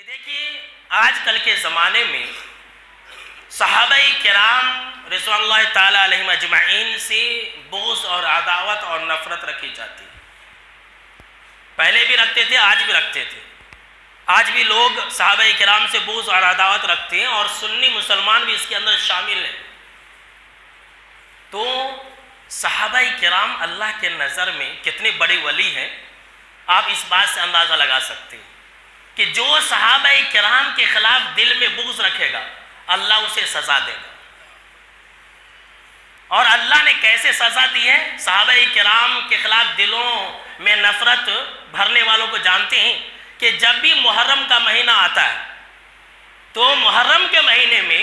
کہ دیکھیے آج کل کے زمانے میں صحابہ کرام رضوان اللہ تعالی علیہم اجمعین سے بغض اور عداوت اور نفرت رکھی جاتی ہے۔ پہلے بھی رکھتے تھے، آج بھی رکھتے تھے، آج بھی لوگ صحابہ کرام سے بغض اور عداوت رکھتے ہیں، اور سنی مسلمان بھی اس کے اندر شامل ہیں۔ تو صحابہ کرام اللہ کے نظر میں کتنے بڑے ولی ہیں، آپ اس بات سے اندازہ لگا سکتے ہیں کہ جو صحابہ کرام کے خلاف دل میں بغض رکھے گا اللہ اسے سزا دے گا۔ اور اللہ نے کیسے سزا دی ہے؟ صحابہ کرام کے خلاف دلوں میں نفرت بھرنے والوں کو جانتے ہیں کہ جب بھی محرم کا مہینہ آتا ہے تو محرم کے مہینے میں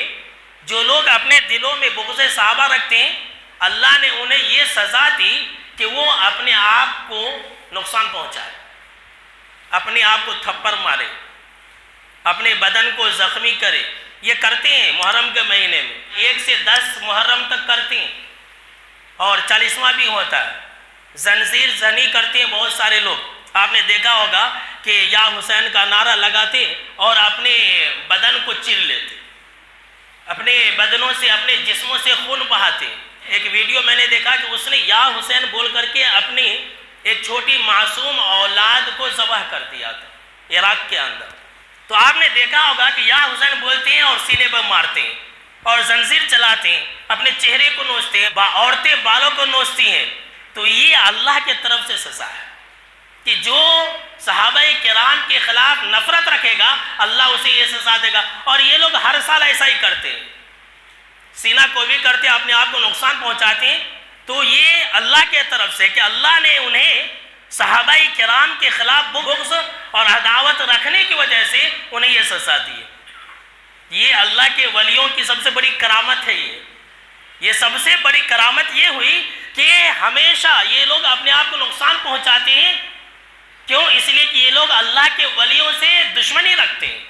جو لوگ اپنے دلوں میں بغض صحابہ رکھتے ہیں اللہ نے انہیں یہ سزا دی کہ وہ اپنے آپ کو نقصان پہنچائے، اپنے آپ کو تھپڑ مارے، اپنے بدن کو زخمی کرے۔ یہ کرتے ہیں محرم کے مہینے میں، 1 سے 10 محرم تک کرتے ہیں، اور 40واں بھی ہوتا ہے۔ زنجیر زنی کرتے ہیں بہت سارے لوگ، آپ نے دیکھا ہوگا کہ یا حسین کا نعرہ لگاتے اور اپنے بدن کو چیر لیتے، اپنے بدنوں سے اپنے جسموں سے خون بہاتے۔ ایک ویڈیو میں نے دیکھا کہ اس نے یا حسین بول کر کے اپنی ایک چھوٹی معصوم اولاد کو ذبح کر دیا تھا عراق کے اندر۔ تو آپ نے دیکھا ہوگا کہ یا حسین بولتے ہیں اور سینے پر مارتے ہیں اور زنجیر چلاتے ہیں، اپنے چہرے کو نوچتے ہیں، عورتیں بالوں کو نوچتی ہیں۔ تو یہ اللہ کی طرف سے سزا ہے کہ جو صحابہ کرام کے خلاف نفرت رکھے گا اللہ اسے یہ سزا دے گا۔ اور یہ لوگ ہر سال ایسا ہی کرتے ہیں، سینہ کو بھی کرتے ہیں، اپنے آپ کو نقصان پہنچاتے ہیں۔ تو یہ اللہ کے طرف سے کہ اللہ نے انہیں صحابہ کرام کے خلاف بغض اور عداوت رکھنے کی وجہ سے انہیں یہ سزا دی ہے۔ یہ اللہ کے ولیوں کی سب سے بڑی کرامت ہے۔ یہ سب سے بڑی کرامت یہ ہوئی کہ ہمیشہ یہ لوگ اپنے آپ کو نقصان پہنچاتے ہیں۔ کیوں؟ اس لیے کہ یہ لوگ اللہ کے ولیوں سے دشمنی رکھتے ہیں۔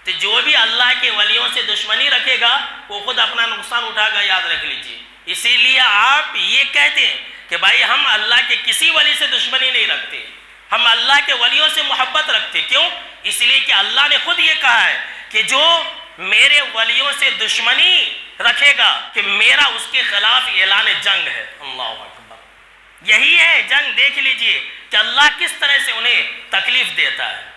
تو جو بھی اللہ کے ولیوں سے دشمنی رکھے گا وہ خود اپنا نقصان اٹھا گا، یاد رکھ لیجئے۔ اسی لیے آپ یہ کہتے ہیں کہ بھائی ہم اللہ کے کسی ولی سے دشمنی نہیں رکھتے، ہم اللہ کے ولیوں سے محبت رکھتے۔ کیوں؟ اس لیے کہ اللہ نے خود یہ کہا ہے کہ جو میرے ولیوں سے دشمنی رکھے گا کہ میرا اس کے خلاف اعلان جنگ ہے۔ اللہ اکبر، یہی ہے جنگ۔ دیکھ لیجئے کہ اللہ کس طرح سے انہیں تکلیف دیتا ہے۔